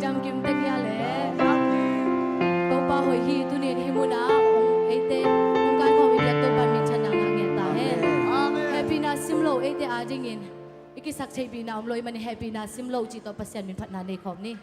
jam kim te kya le to pa hoi hi tu ne hi mu na ong ate ong kan ko mi to pa mi chana nga nge ta he happy na simlo ate a ding in iki sak chei bi na om loi man happy na simlo chi to pasyan min phat na nei khom ni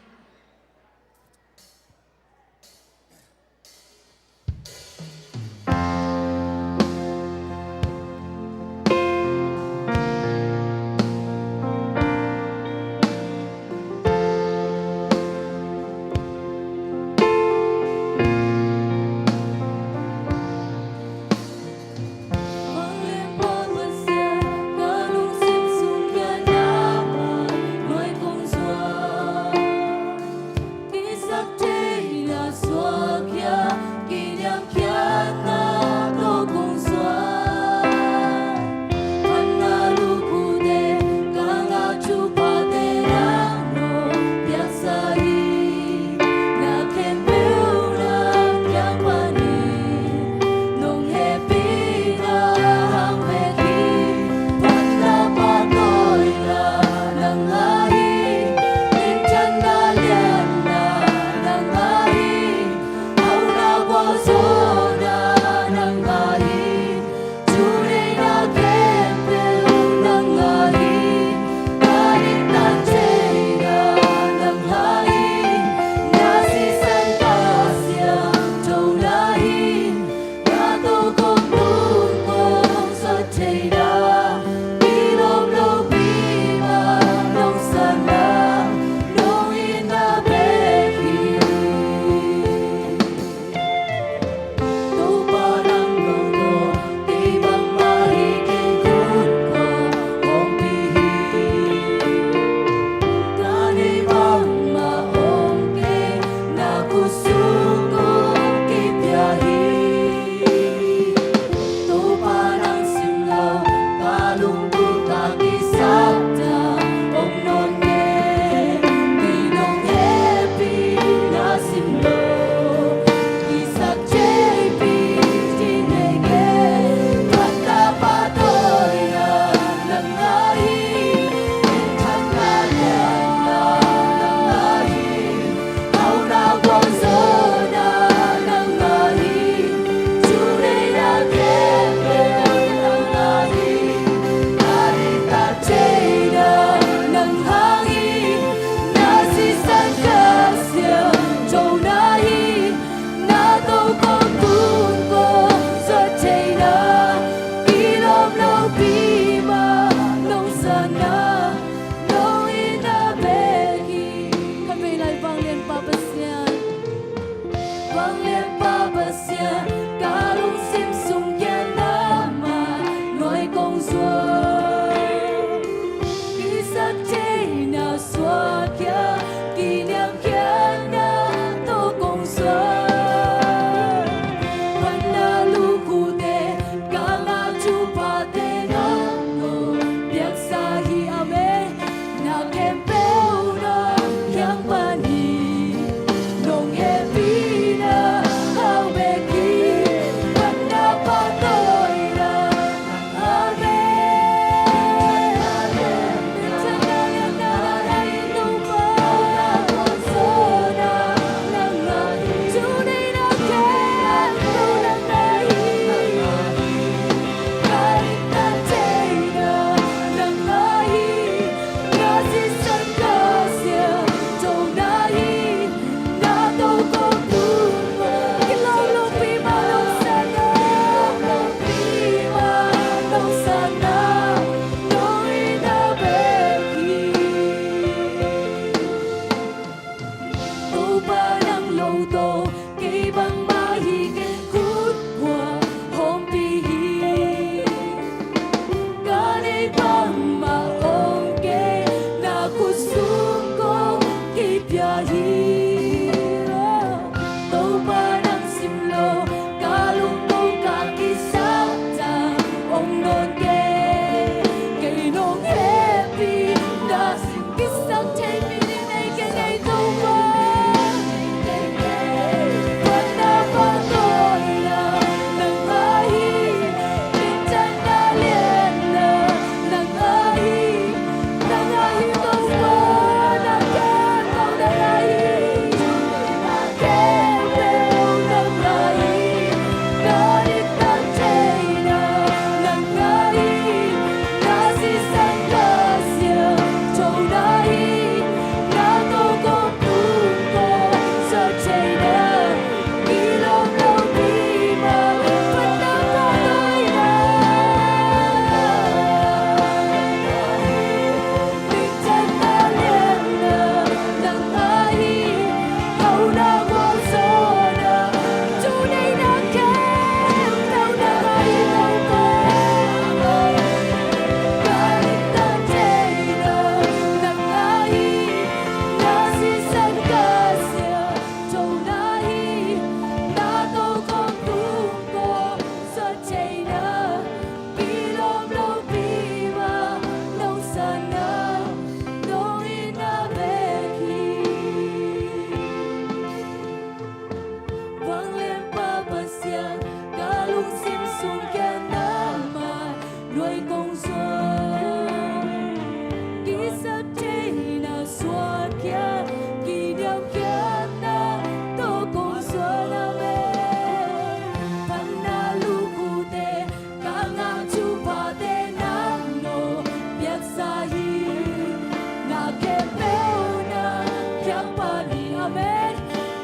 nắng bali amen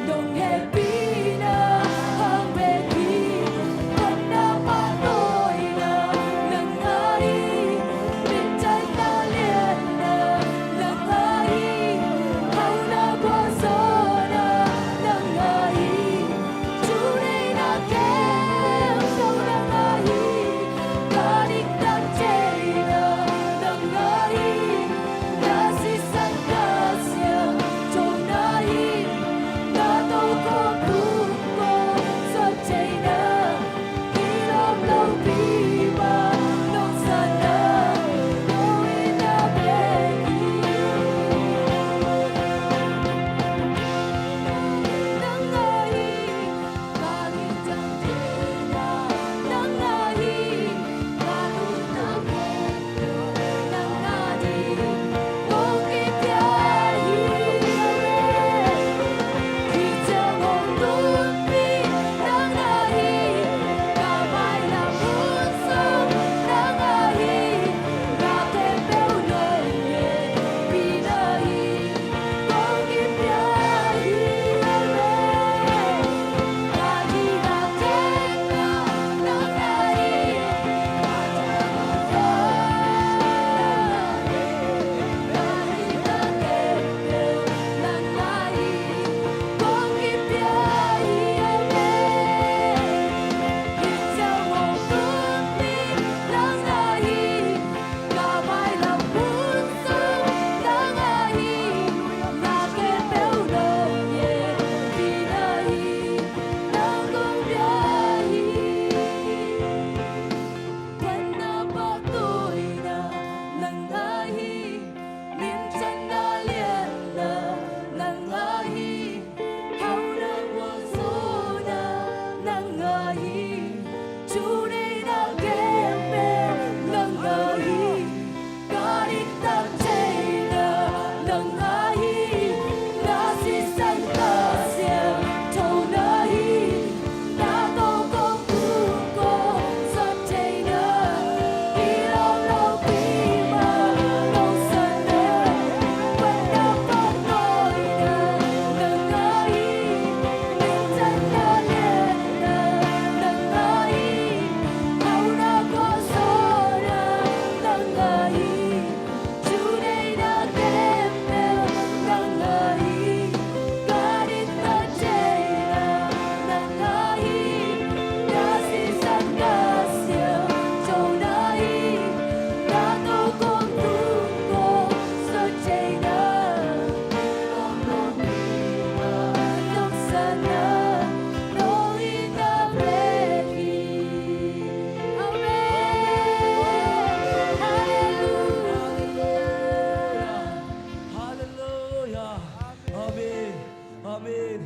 nong happy na hang beki con na pa tôi na nang ai bên trái ta liền na nang ai hau na qua gió na nang ai chú đây na kéo sâu nang ai ta đi đang chơi na nang ai đã si san ta xiang trong ai đã đâu có đủ có sao chơi na đi lâu lâu đi mà nông sản na nỗi na bên nắng ai ta đi chẳng chơi na nắng ai ta luôn nắng nắng ai không kịp chạy khi chẳng hồn luôn đi nắng ai cả mai là muốn sống nắng ai là thêm béo nơi nhẹ vì nơi không kịp chạy ta đi là chết nắng ai chú đi đang ghé bên nâng ai có đi tâm chơi nơ nâng ai đã si san ta xiang thâu nơi đã đâu có phụ có sao chơi nơ đi lâu lâu đi mà đâu sân nơ vẫn đã có tôi nơ nâng ai mình chân đã lên nơ nâng ai hau na có gió na nâng ai chú đây đã đem theo nâng ai có đi ta chơi na nâng ai đã si san ta xiang châu này đã đâu có đủ có sao chơi na không có đi mà không san na nỗi ta về đi Hallelujah. Amen. Amen.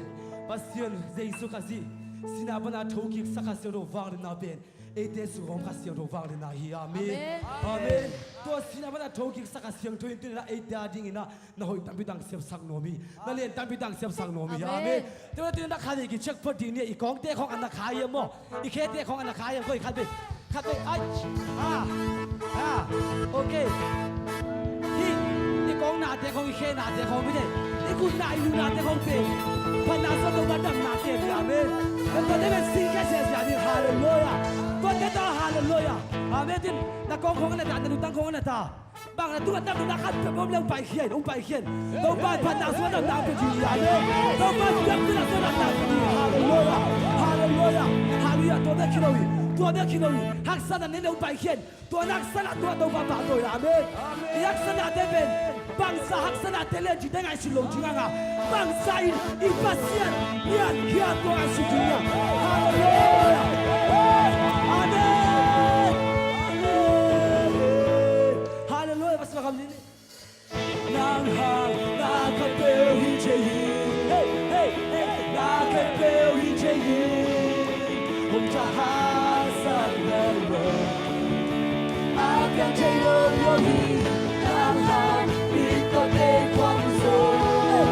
Pasien Jesu kasi sinaban na thokik sakasyo ro wang na ben. Ete su rom kasyo ro wang na hi. Amen. Amen. To sinaban na thokik sakasyo to into na ete ading na na hoi tambidang sep sang nomi. Na len tambidang sep sang nomi. Amen. To tin na khali ki check for din ni ikong te khong an khaya mo. Ikhe te khong an khaya ko ikhat be. Khat be ai. Okay. Hi con nạt thì không khe nạt thì không biết đấy,คุณnạt yêu nạt thì không biết, phần nào sao tôi bắt đầm nạt thì bị amen, tôi đây mình xin cái gì thì hallelujah, tôi đây đó hallelujah, amen tin, là con không cái này tăng không cái này bằng là tôi bắt đầm nạt khát bom lên bài khiển, ông bài khiển, tôi bắt phần nào sao đầm nạt thì gì amen, tôi bắt đầm tôi là sao đầm nạt thì hallelujah, hallelujah, hallelujah, tôi đây khi nàoตัวเนี่ยคิดดูฮักษณะนี้เราไปเขียนตัวนักษณะตัวต้องมาผ่านตัวอาเมนฮักษณะเดเป็นบางสาฮักษณะเตเลจีได้ไงสิลงจริงอ่ะบางสายอีปัสเซียนเนี่ยเขียนตัวไงสิจริงอ่ะฮาเลลูยาอาเมนฮาเลลูยาภาษาคำนี้นางหางนาคาเปลฮิเจฮีเฮ้เฮ้เฮ้นาคาเปลฮิเจฮีผมจะหาสักเรื่องอาการใจโลกโลกีนางหางมีตัวเด็กความสุข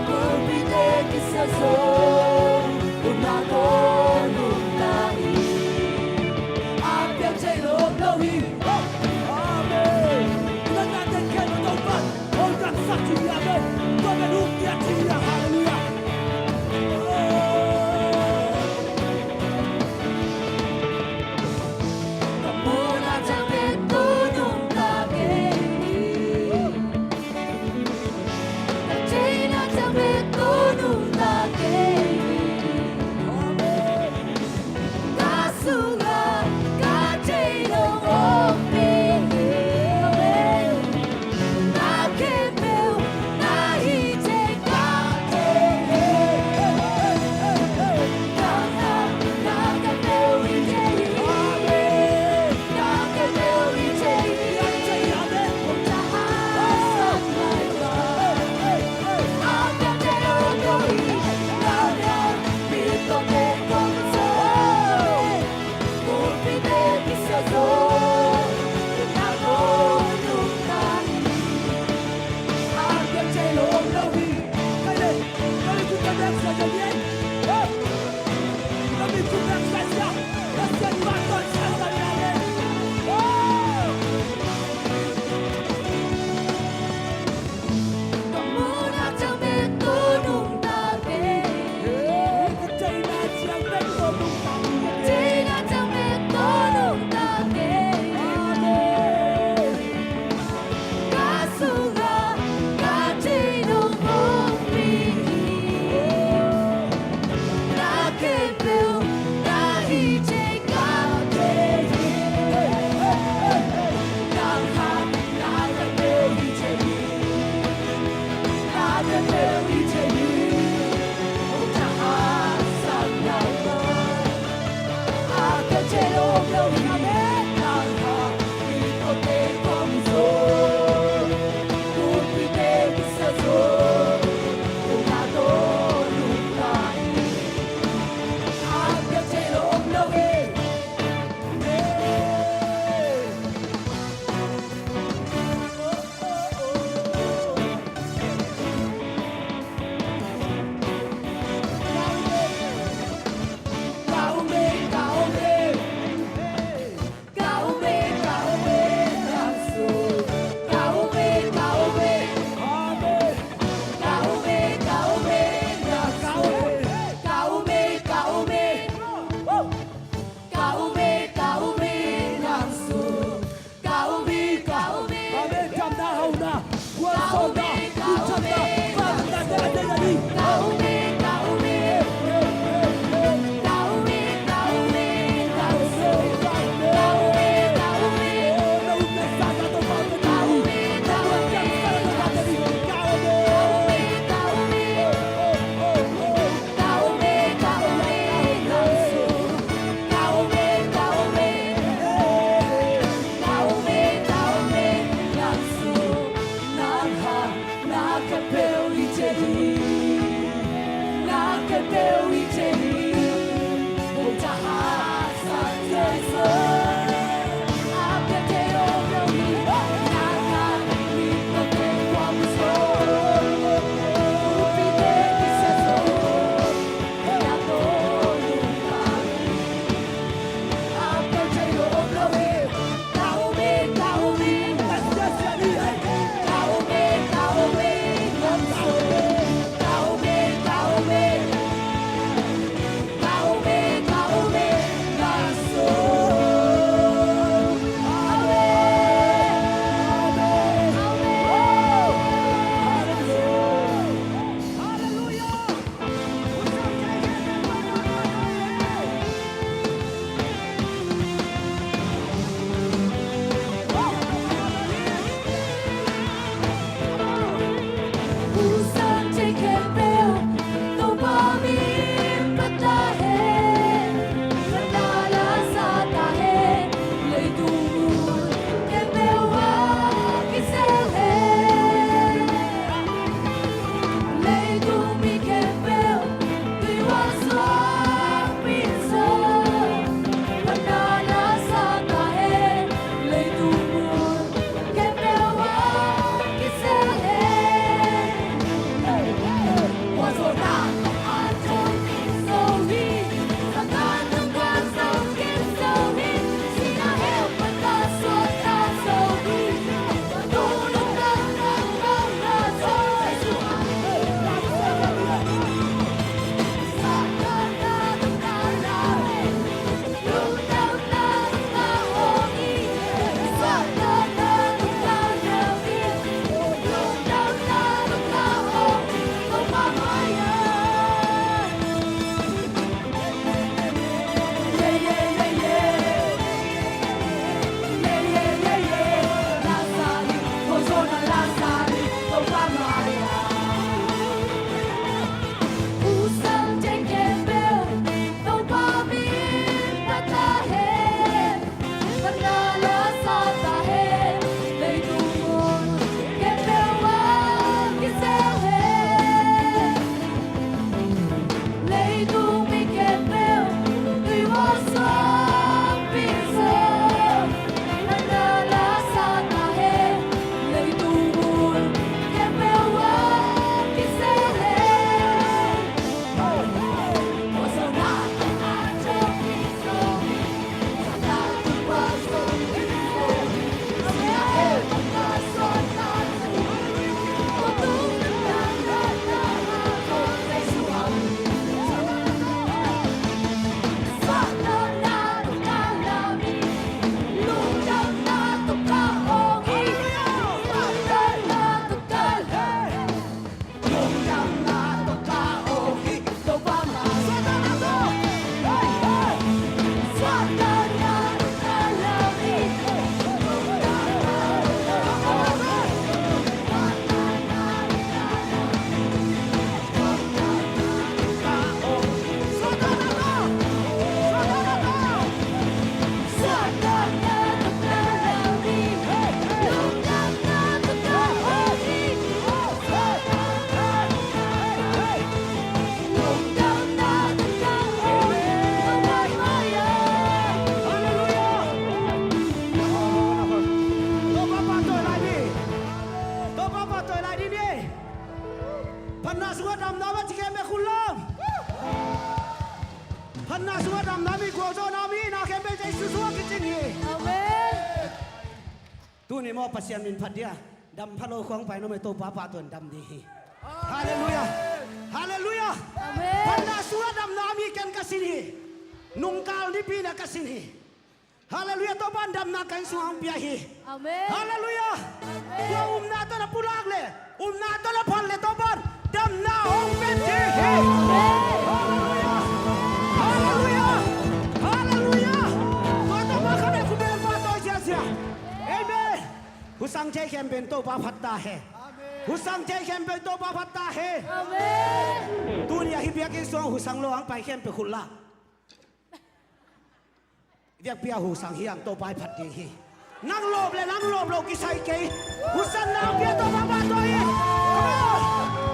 กูมีเด็กที่เสียสละอุณาโกนุนาอีอาการใจโลกโลกีอาเมนนั่นนั่นเด็กแค่ต้องบัดโอ้รักสักทีอาเมนตัวเป็นลูก tu ni mau pasien min padia dam phalo khong pai no me to pa pa ton dam di haleluya haleluya Amen. panda suwa dam nami ken kasini nungkal ni pina kasini haleluya to ban dam na kan suang biahi Amen. haleluya ya na to na pulag le na to na phal le to ban dam na ong ben ti haleluya haleluya haleluya ko to ma khane ku ben pa to sia sia amen husang che kem ben to pa phatta hai husang che kem ben to pa phatta hai Amen. tu ni hi bia ki song husang lo ang pai kem pe khulla việc bia husang hiang to pai phat ti hi nang lop lo ki sai ke husang na bia to pa pa to hi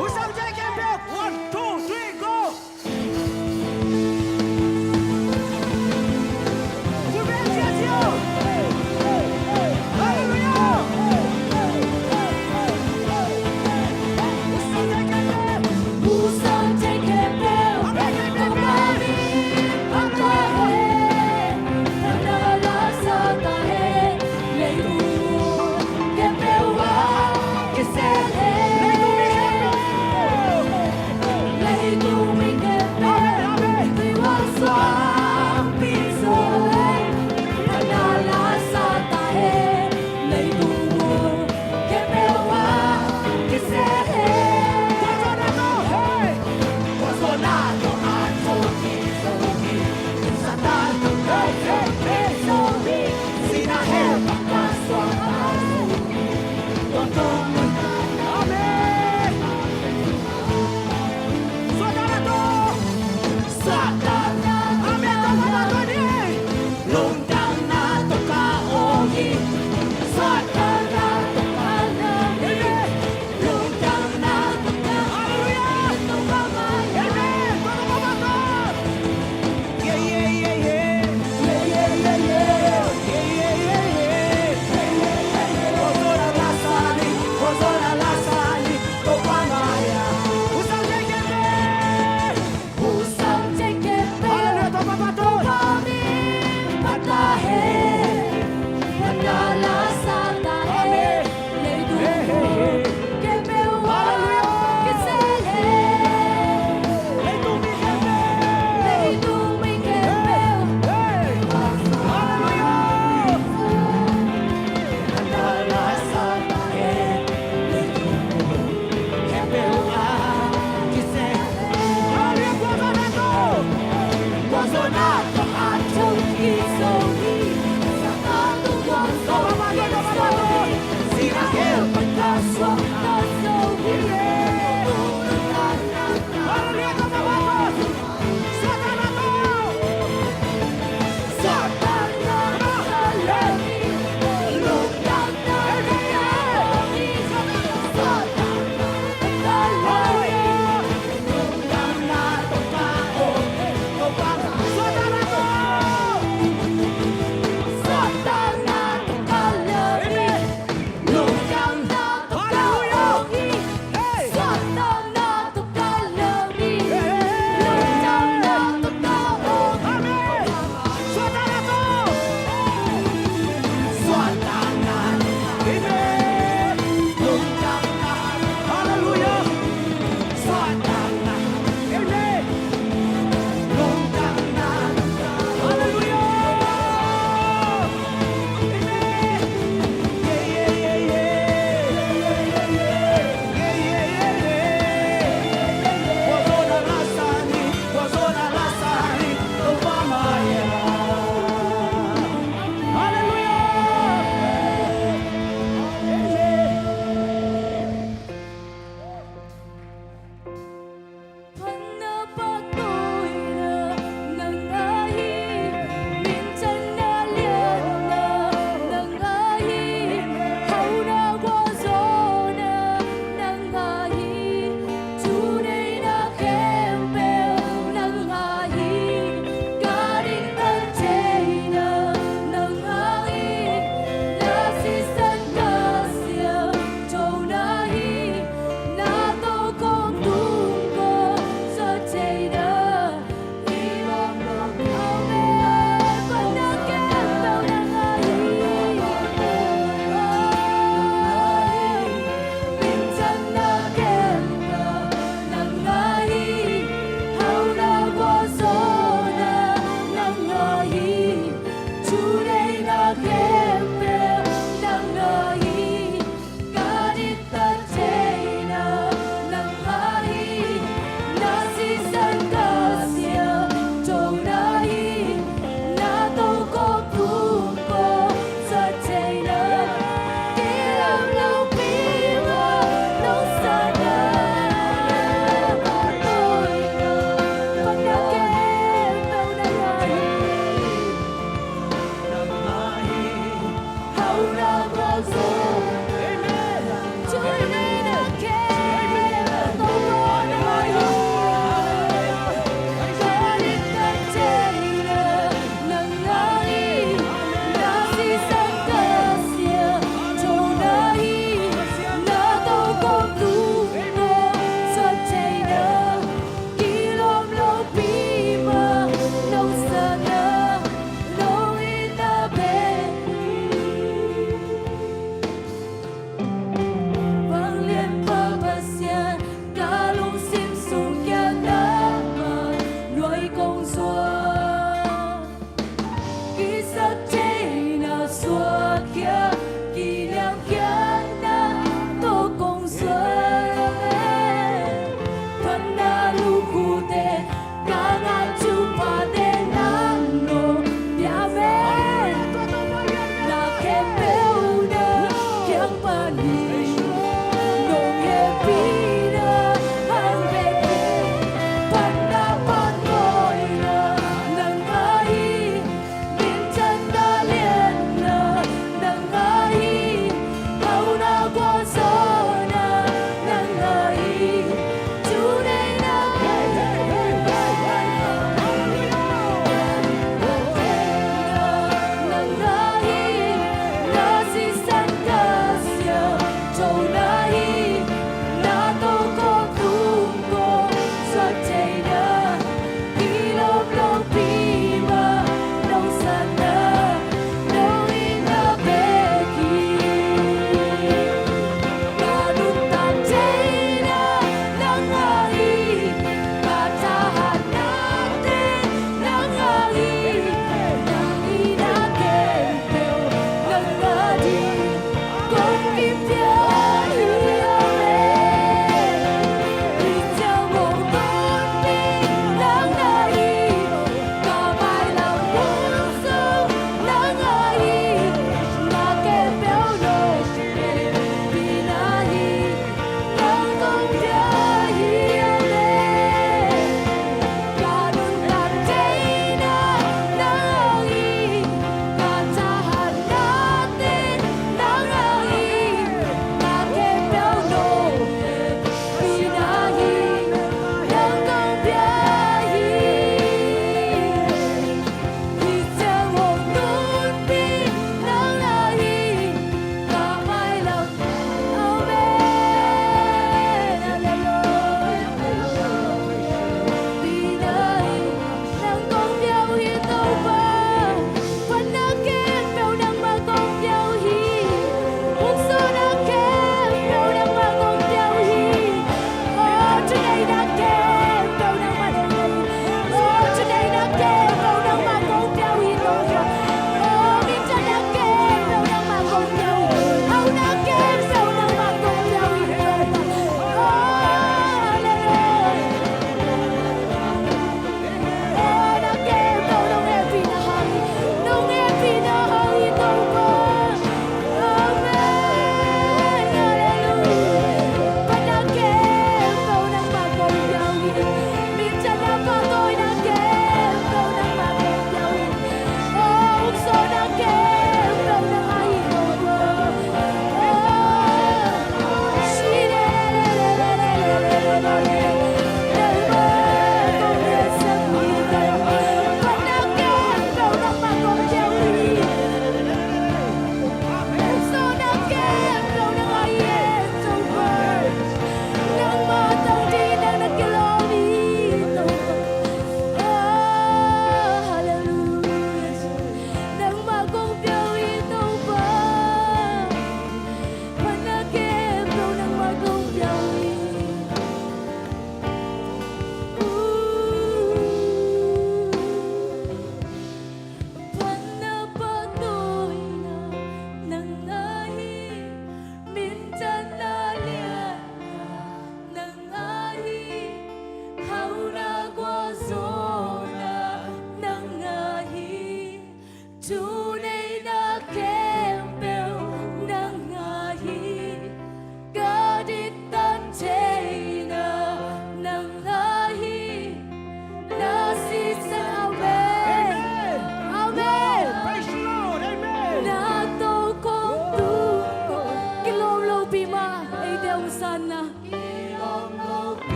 husang che kem be 1 2 3 go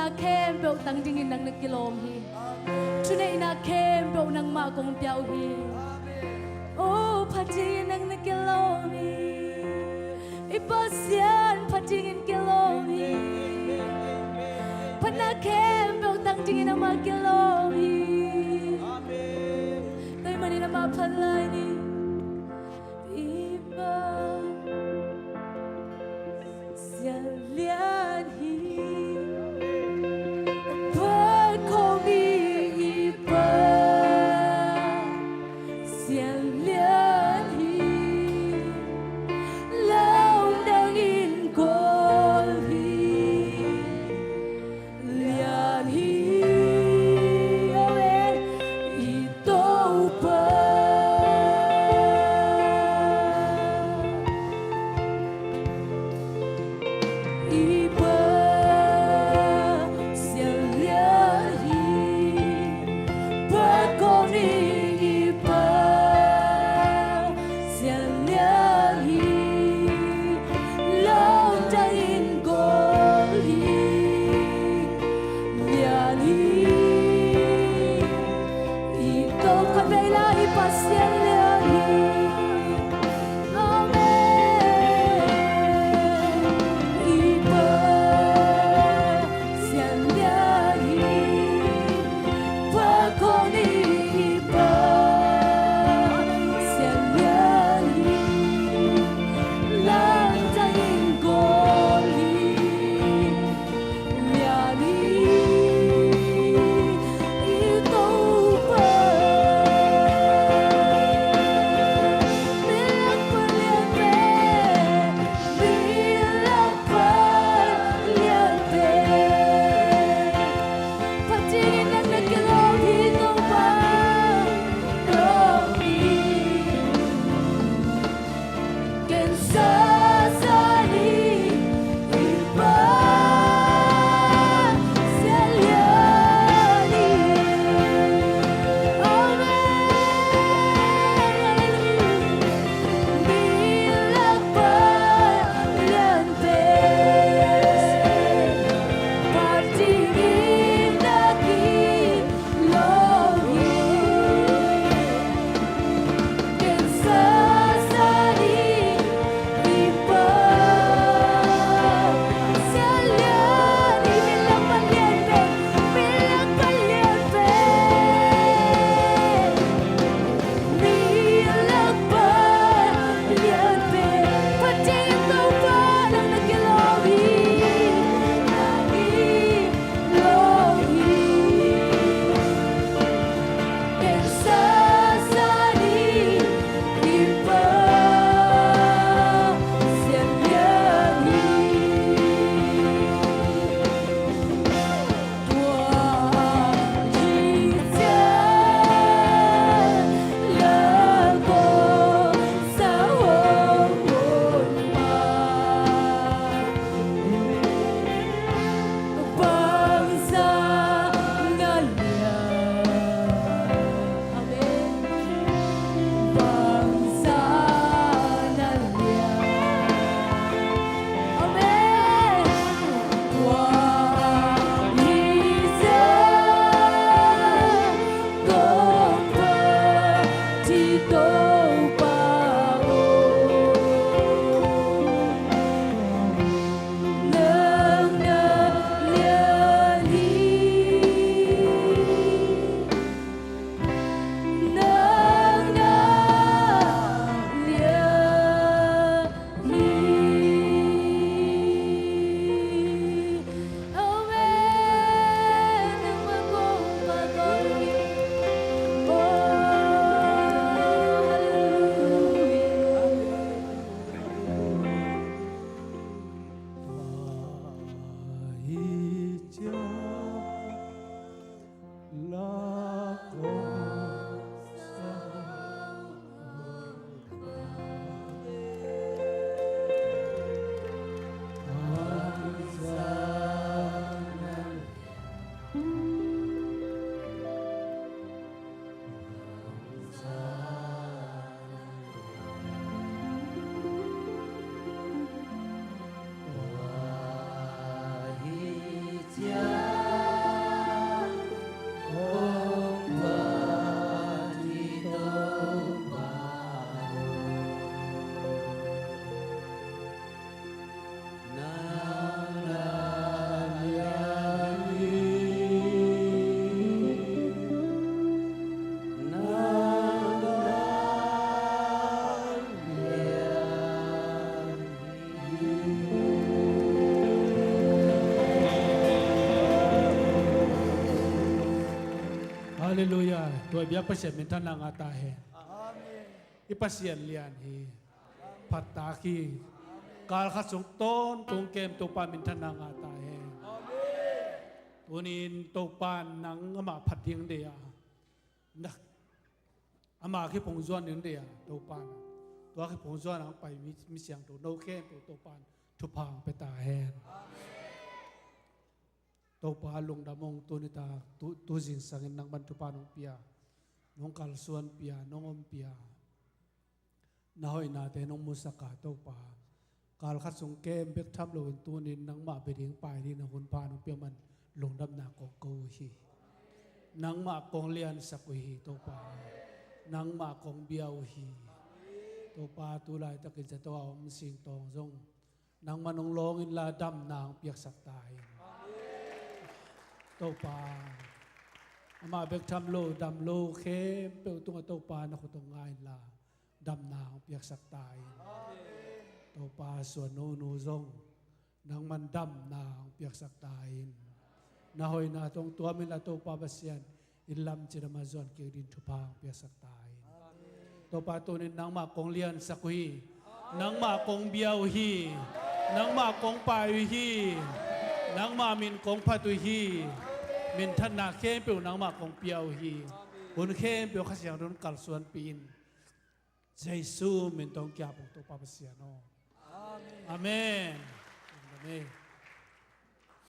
na kem bel tang ding in nang kilom hi chunai na kem bel nang ma kong piao hi oh phati nang kilom hi ipasian phati in kilom hi pana kem bel tang ding in ma kilom hi tay mani na ma phalai ni iba xian lian hi ตัวเบียกประเสริฐมินทนางาตาเฮอิปัสเซียนเลียนฮีพัตตาคีกาลขัดสงต้นตรงเกมตัวปามินทนางาตาเฮตัวนี้ตัวปานนังอามาพัดยิงเดียนักอามาขี้พงจวนยิงเดียตัวปานตัวขี้พงจวนนังไปมีเสียงตัวโนเกมตัวปานทุพางไปตาเฮตัวปานลงดำมงตัวนิตาตัวสิงสังนังบรรทุปานองเปียน้องกัลส่วนเปียน้องอมเปียนาหอยนาแต่น้องมุสกาตัวปาการขัดสงเกมเบกทับโลนตัวนินนังมาไปถึงปลายนี่นะคนพาน้องเปียมันลงดำนากองกูฮีนังมากองเลียนสักฮีตัวปานังมากองเบียวฮีตัวปาตัวลายตะกินจะตัวอมสิงตองจงนังมันองลงอินลาดำนางเปียกสักตายตัวปามาเบกทำโลดำโลเข้มเปลวตัวตัวปานะคนตรงง่ายลาดำนางเปียกสักตายตัวปาส่วนโนนูซงนางมันดำนางเปียกสักตายนาหอยนาตรงตัวมิลาตัวปาบเซียนอินลำจิรมาจอนเกียดินทุพางเปียกสักตายตัวปาตัวนี้นางมากงเลียนสักฮีนางมากงเบียวฮีนางมากงปายฮีนางมามินกงพัตุฮีมินท่านนาเข้มเปียวนางมากงเปียวฮีบุญเข้มเปียวขยันรุนกัลส่วนปีนเจซูมินตองแก่ปงตัวปาบเซียนอาเมนอาเมน